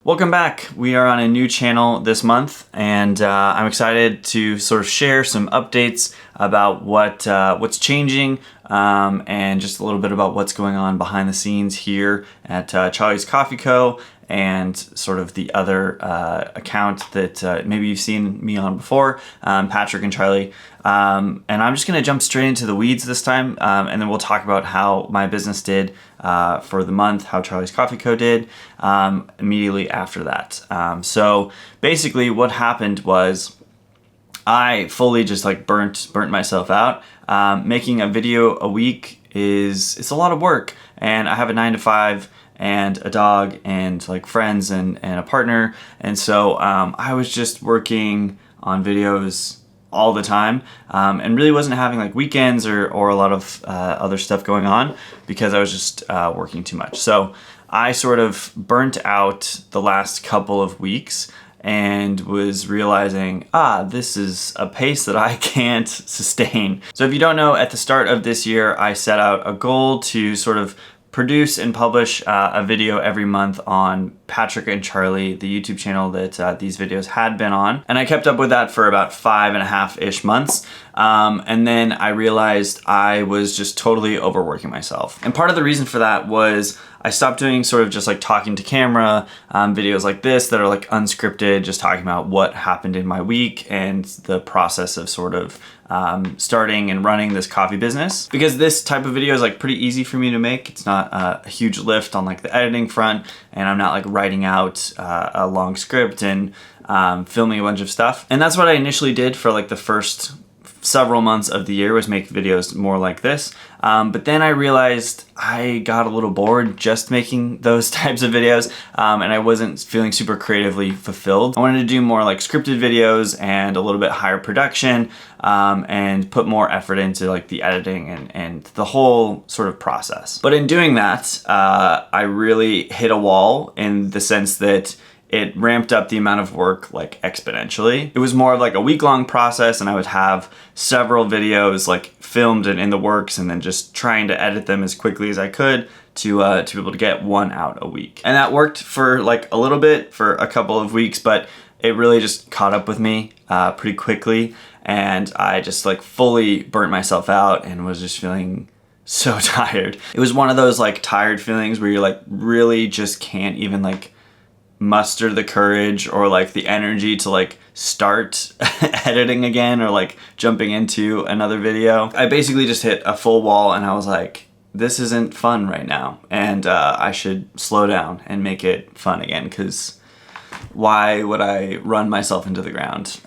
Welcome back. We are on a new channel this month, and I'm excited to sort of share some updates about what's changing and just a little bit about what's going on behind the scenes here at Charlie's Coffee Co. and sort of the other account that maybe you've seen me on before, Patrick and Charlie. And I'm just gonna jump straight into the weeds this time, and then we'll talk about how my business did for the month, how Charlie's Coffee Co. did immediately after that. So basically what happened was I fully just like burnt myself out. Making a video a week it's a lot of work, and I have a 9-to-5 and a dog and like friends and a partner, and so I was just working on videos all the time, and really wasn't having like weekends or a lot of other stuff going on because I was just working too much. So I sort of burnt out the last couple of weeks and was realizing, this is a pace that I can't sustain. So if you don't know, at the start of this year, I set out a goal to sort of produce and publish a video every month on Patrick and Charlie, the YouTube channel that these videos had been on. And I kept up with that for about 5.5-ish months. And then I realized I was just totally overworking myself. And part of the reason for that was I stopped doing sort of just like talking to camera videos like this that are like unscripted, just talking about what happened in my week and the process of sort of starting and running this coffee business. Because this type of video is like pretty easy for me to make. It's not a huge lift on like the editing front, and I'm not like writing out a long script and filming a bunch of stuff. And that's what I initially did for like the first several months of the year, was make videos more like this. But then I realized I got a little bored just making those types of videos, and I wasn't feeling super creatively fulfilled. I wanted to do more like scripted videos and a little bit higher production, and put more effort into like the editing and the whole sort of process. But in doing that, I really hit a wall in the sense that it ramped up the amount of work like exponentially. It was more of like a week-long process, and I would have several videos like filmed and in the works, and then just trying to edit them as quickly as I could to be able to get one out a week. And that worked for like a little bit, for a couple of weeks, but it really just caught up with me pretty quickly, and I just like fully burnt myself out and was just feeling so tired. It was one of those like tired feelings where you're like really just can't even like muster the courage or like the energy to like start editing again or like jumping into another video. I basically just hit a full wall, and I was like, this isn't fun right now, and I should slow down and make it fun again, because why would I run myself into the ground?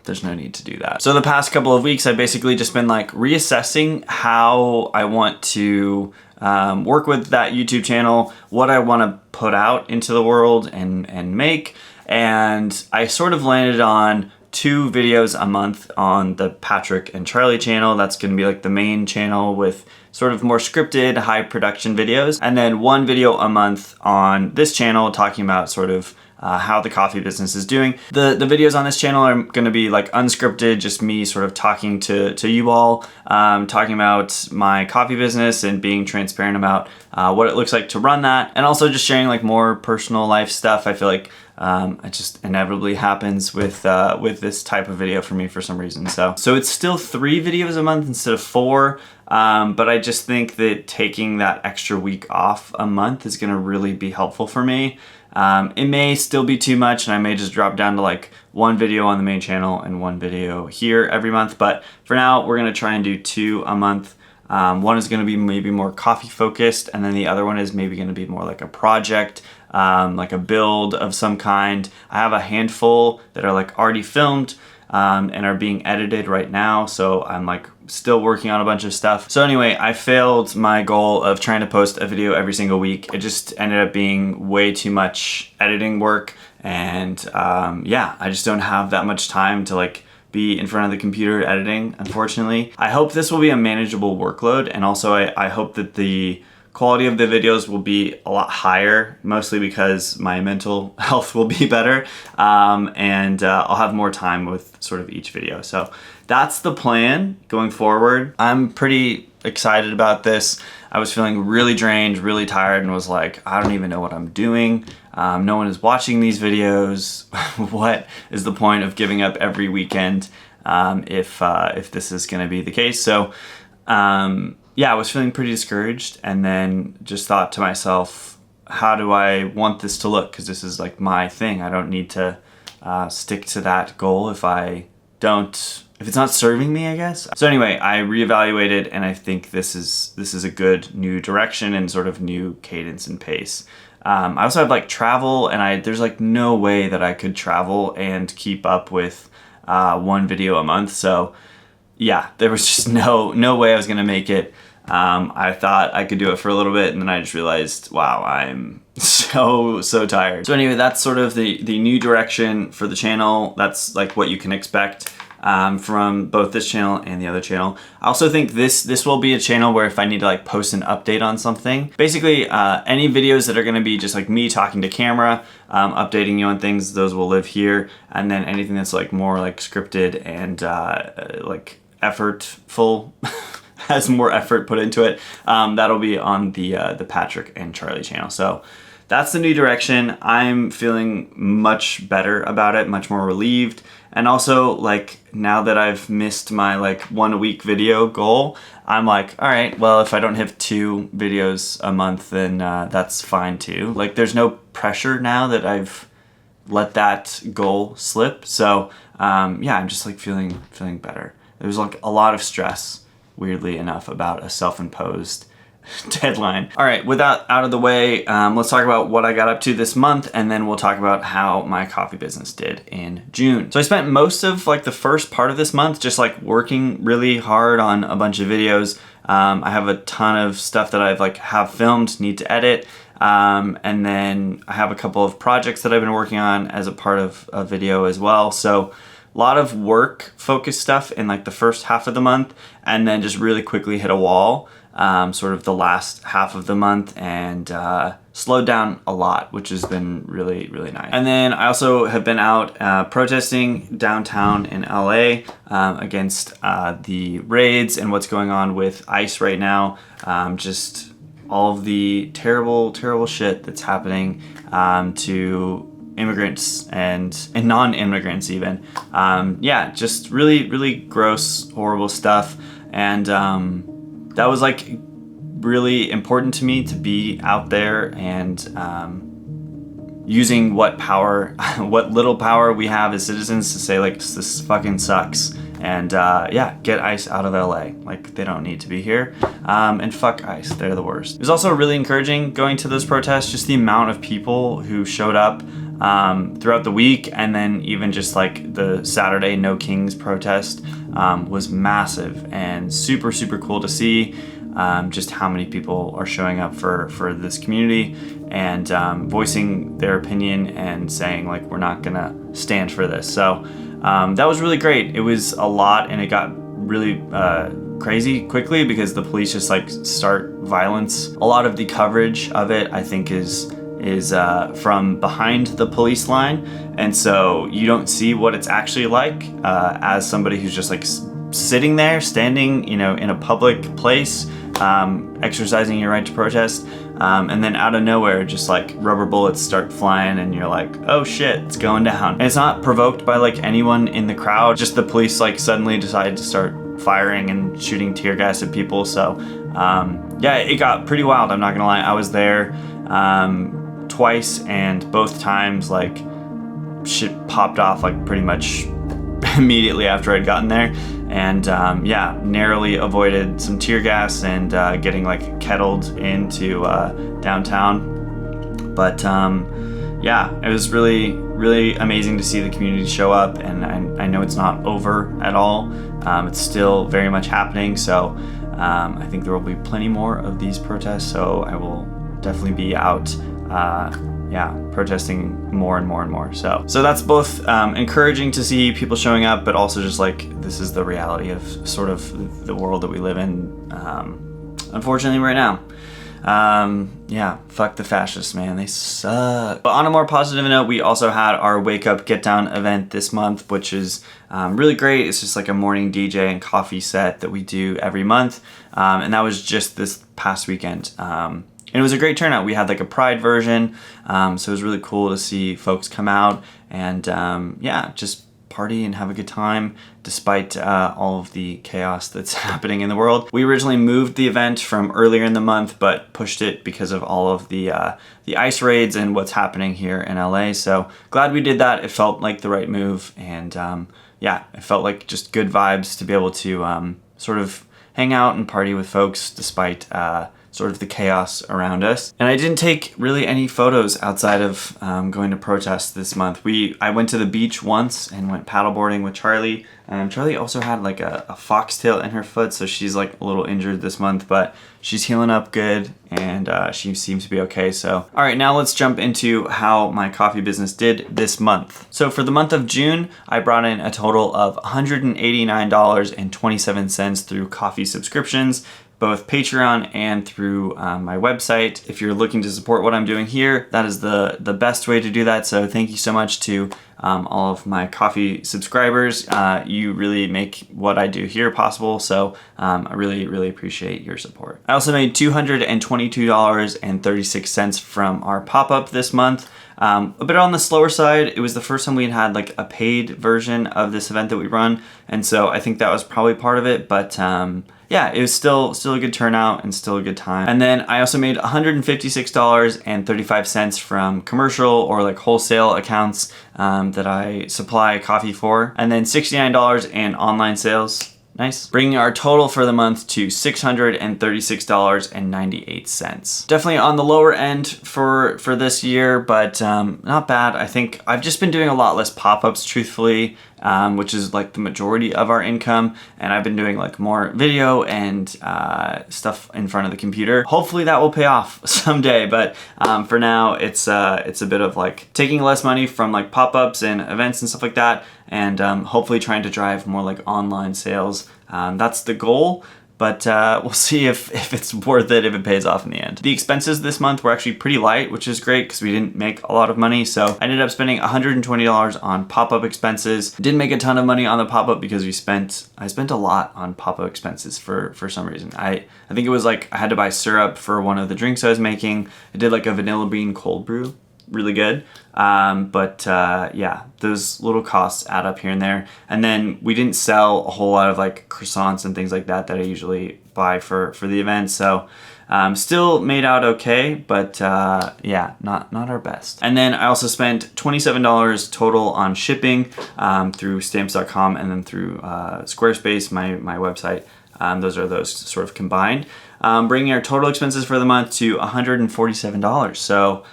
There's no need to do that. So the past couple of weeks, I've basically just been like reassessing how I want to work with that YouTube channel, what I want to put out into the world and make. And I sort of landed on 2 videos a month on the Patrick and Charlie channel. That's going to be like the main channel with sort of more scripted, high production videos. And then 1 video a month on this channel talking about sort of how the coffee business is doing. The videos on this channel are going to be like unscripted, just me sort of talking to you all, talking about my coffee business and being transparent about what it looks like to run that, and also just sharing like more personal life stuff. I feel like it just inevitably happens with this type of video for me for some reason. So it's still 3 videos a month instead of 4, but I just think that taking that extra week off a month is going to really be helpful for me. It may still be too much, and I may just drop down to like 1 video on the main channel and 1 video here every month. But for now, we're going to try and do 2 a month. One is going to be maybe more coffee focused, and then the other one is maybe going to be more like a project, like a build of some kind. I have a handful that are like already filmed and are being edited right now, so I'm like still working on a bunch of stuff. So anyway, I failed my goal of trying to post a video every single week. It just ended up being way too much editing work, and yeah, I just don't have that much time to like be in front of the computer editing, unfortunately. I hope this will be a manageable workload, and also I hope that the quality of the videos will be a lot higher, mostly because my mental health will be better, and I'll have more time with sort of each video. So that's the plan going forward. I'm pretty excited about this. I was feeling really drained, really tired, and was like, I don't even know what I'm doing. No one is watching these videos. What is the point of giving up every weekend if this is going to be the case? So yeah, I was feeling pretty discouraged, and then just thought to myself, how do I want this to look? Because this is like my thing. I don't need to stick to that goal if it's not serving me, I guess. So anyway, I reevaluated, and I think this is a good new direction and sort of new cadence and pace. I also have like travel, and there's like no way that I could travel and keep up with one video a month. So yeah, there was just no way I was gonna make it. I thought I could do it for a little bit, and then I just realized, wow, I'm so tired. So anyway, that's sort of the new direction for the channel. That's like what you can expect from both this channel and the other channel. I also think this will be a channel where if I need to like post an update on something, basically any videos that are going to be just like me talking to camera, updating you on things, those will live here. And then anything that's like more like scripted and like effortful, has more effort put into it, that'll be on the Patrick and Charlie channel. So that's the new direction. I'm feeling much better about it, much more relieved. And also, like, now that I've missed my like 1 week video goal, I'm like, all right, well, if I don't have 2 videos a month, then that's fine too. Like, there's no pressure now that I've let that goal slip. So yeah, I'm just like feeling better. There's like a lot of stress, weirdly enough, about a self-imposed deadline. All right, with that out of the way, let's talk about what I got up to this month, and then we'll talk about how my coffee business did in June. So I spent most of like the first part of this month just like working really hard on a bunch of videos. I have a ton of stuff that I've like have filmed, need to edit. And then I have a couple of projects that I've been working on as a part of a video as well. So a lot of work focused stuff in like the first half of the month, and then just really quickly hit a wall sort of the last half of the month, and slowed down a lot, which has been really nice. And then I also have been out protesting downtown in LA against the raids and what's going on with ICE right now. Just all of the terrible shit that's happening to immigrants and non-immigrants even. Yeah, just really gross, horrible stuff. And that was like really important to me to be out there and using what little power we have as citizens to say like, this fucking sucks. And yeah, get ICE out of LA. Like, they don't need to be here. And fuck ICE, they're the worst. It was also really encouraging going to those protests, just the amount of people who showed up throughout the week, and then even just like the Saturday No Kings protest was massive and super cool to see. Just how many people are showing up for this community and voicing their opinion and saying like, we're not gonna stand for this. So that was really great. It was a lot, and it got really crazy quickly because the police just like start violence. A lot of the coverage of it, I think, is from behind the police line, and so you don't see what it's actually like as somebody who's just like sitting there, standing, you know, in a public place, exercising your right to protest, and then out of nowhere, just like rubber bullets start flying, and you're like, oh shit, it's going down. And it's not provoked by like anyone in the crowd, just the police like suddenly decided to start firing and shooting tear gas at people. So yeah, it got pretty wild, I'm not gonna lie. I was there twice, and both times like shit popped off like pretty much immediately after I'd gotten there. And yeah, narrowly avoided some tear gas and getting like kettled into downtown. But yeah, it was really amazing to see the community show up, and I know it's not over at all. It's still very much happening. So I think there will be plenty more of these protests. So I will definitely be out yeah, protesting more and more. So that's both encouraging to see people showing up, but also just like, this is the reality of sort of the world that we live in, unfortunately, right now. Yeah, fuck the fascists, man, they suck. But on a more positive note, we also had our Wake Up Get Down event this month, which is really great. It's just like a morning DJ and coffee set that we do every month, and that was just this past weekend. And it was a great turnout. We had like a Pride version, so it was really cool to see folks come out and yeah, just party and have a good time despite all of the chaos that's happening in the world. We originally moved the event from earlier in the month, but pushed it because of all of the ice raids and what's happening here in LA. So glad we did that. It felt like the right move, and yeah, it felt like just good vibes to be able to sort of hang out and party with folks despite sort of the chaos around us. And I didn't take really any photos outside of going to protest this month. I went to the beach once and went paddleboarding with Charlie. Charlie also had like a foxtail in her foot, so she's like a little injured this month, but she's healing up good, and she seems to be okay. So, all right, now let's jump into how my coffee business did this month. So for the month of June, I brought in a total of $189.27 through coffee subscriptions, both Patreon and through my website. If you're looking to support what I'm doing here, that is the best way to do that. So thank you so much to all of my coffee subscribers. You really make what I do here possible. So I really, really appreciate your support. I also made $222.36 from our pop-up this month. A bit on the slower side. It was the first time we had like a paid version of this event that we run, and so I think that was probably part of it, but yeah, it was still a good turnout and still a good time. And then I also made $156.35 from commercial or like wholesale accounts that I supply coffee for, and then $69 in online sales. Nice. Bringing our total for the month to $636.98. Definitely on the lower end for this year, but not bad. I think I've just been doing a lot less pop-ups, truthfully, which is like the majority of our income, and I've been doing like more video and stuff in front of the computer. Hopefully that will pay off someday, but for now it's a bit of like taking less money from like pop-ups and events and stuff like that, and hopefully trying to drive more like online sales. That's the goal, but we'll see if it's worth it, if it pays off in the end. The expenses this month were actually pretty light, which is great because we didn't make a lot of money. So I ended up spending $120 on pop-up expenses. Didn't make a ton of money on the pop-up because I spent a lot on pop-up expenses for some reason. I think it was like I had to buy syrup for one of the drinks I was making. I did like a vanilla bean cold brew. Really good, but yeah, those little costs add up here and there. And then we didn't sell a whole lot of like croissants and things like that I usually buy for the event, so still made out okay, but yeah, not our best. And then I also spent $27 total on shipping through stamps.com and then through Squarespace, my website. Those sort of combined, bringing our total expenses for the month to $147. So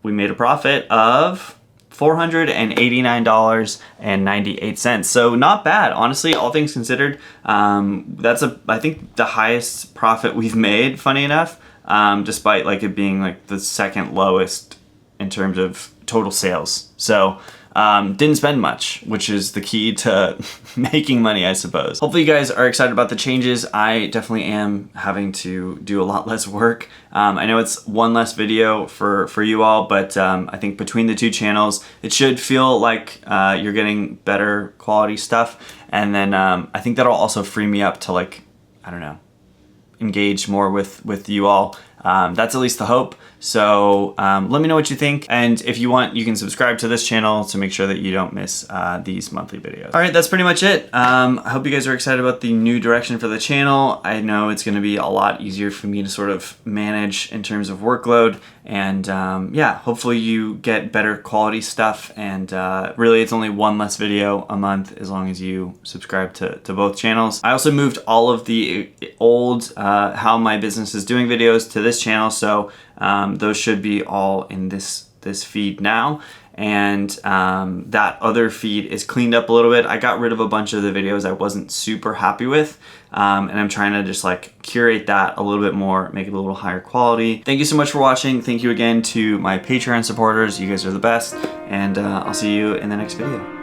we made a profit of $489.98. So not bad, honestly, all things considered. That's I think the highest profit we've made, funny enough, despite like it being like the second lowest in terms of total sales. So didn't spend much, which is the key to making money, I suppose. Hopefully you guys are excited about the changes. I definitely am having to do a lot less work. I know it's one less video for you all, but I think between the two channels, it should feel like you're getting better quality stuff. And then I think that'll also free me up to like, I don't know, engage more with you all. That's at least the hope. So let me know what you think. And if you want, you can subscribe to this channel to make sure that you don't miss these monthly videos. All right, that's pretty much it. I hope you guys are excited about the new direction for the channel. I know it's gonna be a lot easier for me to sort of manage in terms of workload. And yeah, hopefully you get better quality stuff. And really, it's only one less video a month as long as you subscribe to both channels. I also moved all of the old How My Business Is Doing videos to this channel. So those should be all in this feed now. And that other feed is cleaned up a little bit. I got rid of a bunch of the videos I wasn't super happy with. And I'm trying to just like curate that a little bit more, make it a little higher quality. Thank you so much for watching. Thank you again to my Patreon supporters. You guys are the best. And I'll see you in the next video.